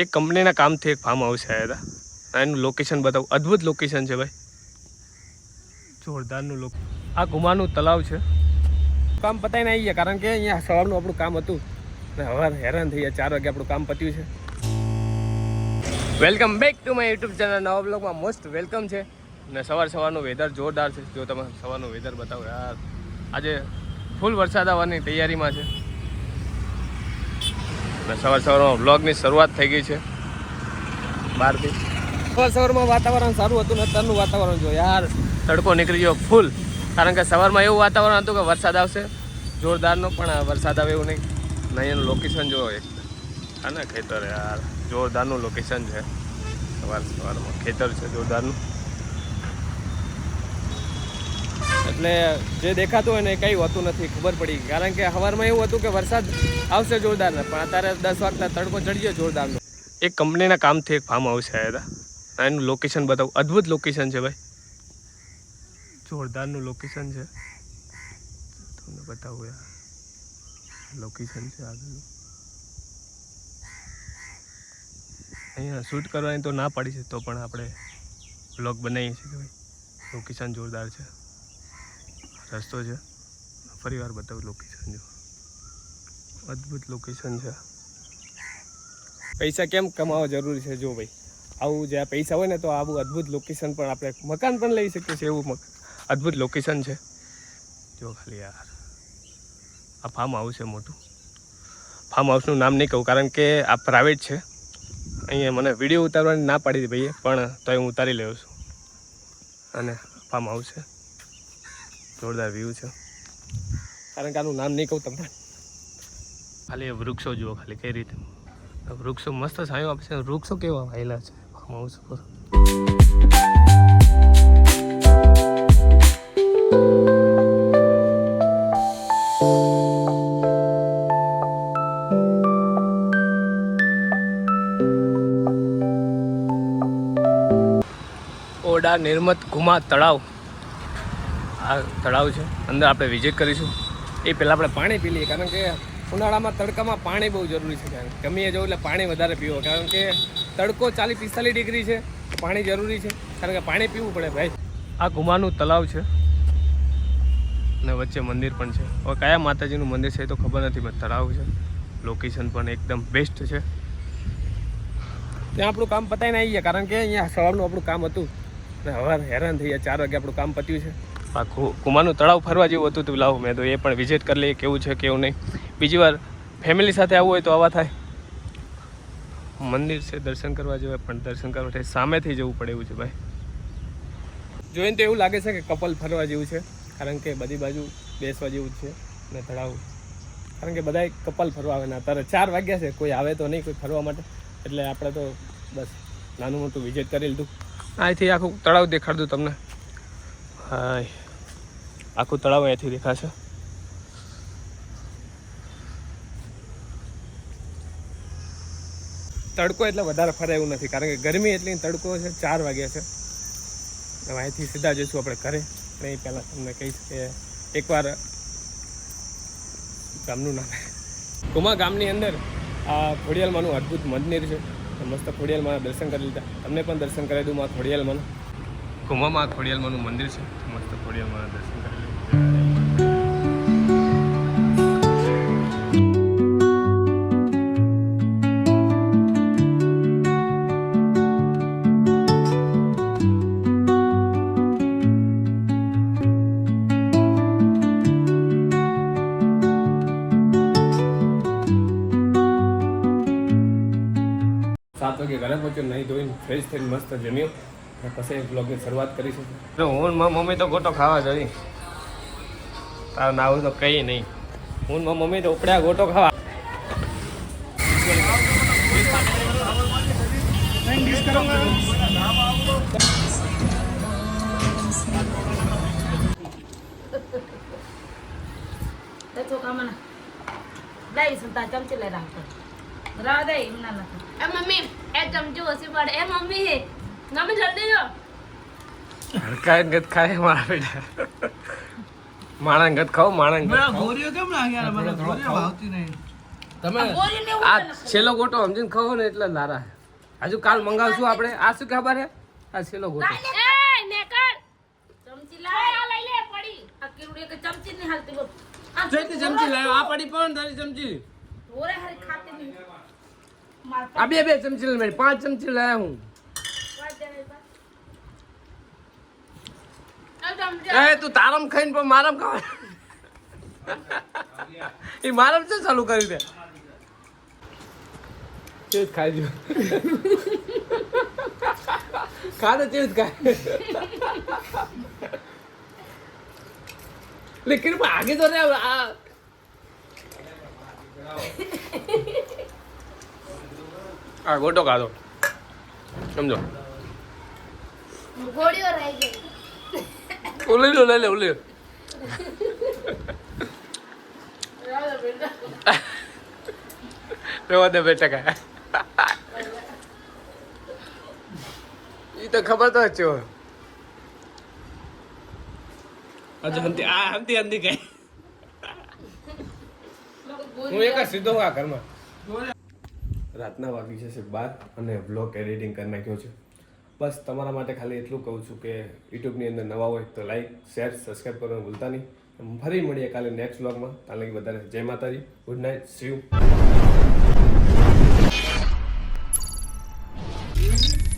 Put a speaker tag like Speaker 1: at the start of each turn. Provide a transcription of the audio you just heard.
Speaker 1: એક કંપનીના કામથી એક ફાર્મ હાઉસ આવ્યા હતા. એનું લોકેશન બતાવું. અદ્ભુત લોકેશન છે ભાઈ, જોરદારનું લોક. આ કુમારનું તળાવ છે. કામ પતાવીને આવી ગયા કારણ કે અહીંયા સવારનું આપણું કામ હતું ને હવે હેરાન થઈ ગયા. 4 વાગે આપણું કામ પત્યું છે. Welcome back to my YouTube channel. નવા બ્લોગમાં મોસ્ટ વેલકમ છે. ને સવારનું વેધર જોરદાર છે. જો તમે સવારનું વેધર બતાવો યાર, આજે ફૂલ વરસાદ આવવાની તૈયારીમાં છે. ને સવારમાં વ્લોગની શરૂઆત થઈ ગઈ છે બહારથી. સવારમાં વાતાવરણ સારું હતું ને અત્યારનું વાતાવરણ જો યાર, તડકો નીકળી ગયો ફૂલ. કારણ કે સવારમાં એવું વાતાવરણ હતું કે વરસાદ આવશે જોરદારનો, પણ વરસાદ આવે એવું નહીં. ને અહીંયાનું લોકેશન જો એક હા ને ખેતર યાર, જોરદારનું લોકેશન છે. સવારમાં ખેતર છે જોરદારનું. એટલે જે દેખાતું હોય ને એ કંઈ હોતું નથી, ખબર પડી. કારણ કે સવારમાં એવું હતું કે વરસાદ આવશે જોરદાર ને, પણ અત્યારે 10 વાગતા તડકો ચડી ગયો જોરદારનો. એક કંપનીના કામથી એક ફાર્મ હાઉસ આવ્યા હતા. એનું લોકેશન બતાવું. અદ્ભુત લોકેશન છે ભાઈ, જોરદારનું લોકેશન છે. તમને બતાવું યાર, લોકેશન છે આગળનું. અહીંયા શૂટ કરવાની તો ના પડી છે, તો પણ આપણે બ્લોગ બનાવીએ છીએ કે ભાઈ લોકેશન જોરદાર છે. રસ્તો છે, ફરી વાર બતાવું લોકેશન. જો અદ્ભુત લોકેશન છે. પૈસા કેમ કમાવા જરૂરી છે? જો ભાઈ આવું જે પૈસા હોય ને તો આવું અદ્ભુત લોકેશન પણ આપણે મકાન પણ લઈ શકીએ છીએ. એવું અદ્ભુત લોકેશન છે. જો ખાલી યાર, આ ફાર્મ હાઉસ છે મોટું. ફાર્મ હાઉસનું નામ નહીં કહું કારણ કે આ પ્રાઇવેટ છે. અહીંયા મને વિડીયો ઉતારવાની ના પાડી હતી ભાઈએ, પણ તોય હું ઉતારી લઉં છું. અને ફાર્મ હાઉસ છે, જોરદાર વ્યૂ છે. કારણ કે આનું નામ નહીં કહું તમને. ખાલી વૃક્ષો જુઓ, ખાલી કઈ રીતે વૃક્ષો મસ્ત છાંયો આપશે. વૃક્ષો કેવા વાયેલા છે ફાર્મ હાઉસ પર. ઓડા નિર્મત કુમાર તળાવ, આ તળાવ છે. અંદર આપણે વિઝિટ કરીશું. એ પહેલાં આપણે પાણી પી લઈએ, કારણ કે ઉનાળામાં તડકામાં પાણી બહુ જરૂરી છે. ગમીએ જવું એટલે પાણી વધારે પીવો, કારણ કે તડકો 40-45 ડિગ્રી છે. પાણી જરૂરી છે, કારણ કે પાણી પીવું પડે ભાઈ. આ કુમારનું તળાવ છે ને વચ્ચે મંદિર પણ છે. હવે કયા માતાજીનું મંદિર છે એ તો ખબર નથી, પણ તળાવ છે. લોકેશન પણ એકદમ બેસ્ટ છે. ત્યાં આપણું કામ પતાવીને આવી ગયા, કારણ કે અહીંયા સવારનું આપણું કામ હતું ને હવે હેરાન થઈ ગયા. 4 વાગે આપણું કામ પત્યું છે. આ કુમારનું તળાવ ફરવા જેવું હતું તો લાવું મેં તો એ પણ વિઝિટ કરી લઈએ, કેવું છે કેવું નહીં. બીજી વાર ફેમિલી સાથે આવવું હોય તો આવા થાય. મંદિર છે, દર્શન કરવા જેવા, પણ દર્શન કરવા માટે સામેથી જવું પડે એવું છે ભાઈ. જોઈને તો એવું લાગે છે કે કપલ ફરવા જેવું છે, કારણ કે બધી બાજુ બેસવા જેવું જ છે ને તળાવ. કારણ કે બધા કપલ ફરવા આવે ને અત્યારે 4 વાગ્યા છે, કોઈ આવે તો નહીં કોઈ ફરવા માટે. એટલે આપણે તો બસ નાનું મોટું વિઝિટ કરી લીધું. અહીંથી આખું તળાવ દેખાડતું તમને. હા, આખું તળાવ અહીંયાથી દેખાશે. તડકો એટલે વધારે ફરે એવું નથી, કારણ કે ગરમી એટલી તડકો છે. 4 વાગ્યા છે. હવે અહીંથી સીધા જઈશું આપણે ઘરે. નહીં પહેલાં તમને કહીશ કે એકવાર ગામનું નામ કુમા ગામની અંદર આ ખોડિયાલમાંનું અદ્ભુત મંદિર છે. મસ્ત ખોડિયાલમાં દર્શન કરી લીધા. તમને પણ દર્શન કરાવી દઉં. ખોડિયાલમાંનું કુમામાં ખોડિયાલમાંનું મંદિર છે. મસ્ત ખોડિયાલમાં દર્શન કરી લીધું. 7 વાગે ઘરે પહોંચ્યો, નહીં ધોઈને ફ્રેશ થઈને મસ્ત જમ્યો. પછી બ્લોગની શરૂઆત કરીશું. હું મમ્મી તો ગોટો ખાવા જઈ. તારું નાવું તો કંઈ નહીં. હું મમ્મી તો ઉપડ્યા ગોટો ખાવા.
Speaker 2: મમ્મી એ ચમચી ઓછી પડે. એ મમ્મી મમ્મી જલ્દી જો.
Speaker 1: હડકાય ગત ખાય મારા બેટા. માણસ ગત ખાઓ, માણસ ગત ખાઓ.
Speaker 3: ગોરીઓ કેમ લાગ્યા? મને ગોરીઓ ભાવતી નહીં.
Speaker 1: તમે
Speaker 2: ગોળીને એવું
Speaker 1: આ
Speaker 2: કરે.
Speaker 1: છેલ્લો ગોટો સમજીને ખાઓ ને એટલે લારા હજુ કાલ મંગાવશું આપણે આ શું ખબર હે આ છેલ્લો ગોટો
Speaker 2: એ નેકર ચમચી લાય આ લઈ લે પડી આ કેવડી કે ચમચી નહીં હાલતી બોલ આ
Speaker 1: જોઈતી ચમચી લાવ્યો આ પડી પણ તારી ચમચી
Speaker 2: ઓરે હરી ખાતી નહીં માર
Speaker 1: આ બે ચમચી લઈ મેં 5 ચમચી લાવ્યા હું
Speaker 2: પાડ દે આ ચમચી
Speaker 1: એ તું તારમ ખાઈને પણ મારમ ખાવા એ મારમ છે ચાલુ કરી દે ચેજ ખાઈ જો ખા તો ચેજ ખાય લેकिन आगे तो रे आ गोटो खाधो समझो
Speaker 2: ગોળીઓ રહી ગઈ
Speaker 1: ઉલે લો લે ઉલે રેવા દે બેટા કા ઈ તો ખબર તો છે આજે હંતી ગઈ હું એક સીધો આ ઘરમાં રાતના વાગી જશે 12 અને વ્લોગ એડિટિંગ કરી નાખ્યો છે બસ તમારા માટે ખાલી એટલું કહું છું કે યુટ્યુબની અંદર નવા હોય તો લાઈક શેર સબસ્ક્રાઈબ કરવાનું ભૂલતા નહીં ફરી મળીએ કાલે નેક્સ્ટ વ્લોગમાં કાલે બધાને જય માતાજી ગુડ નાઇટ સી યુ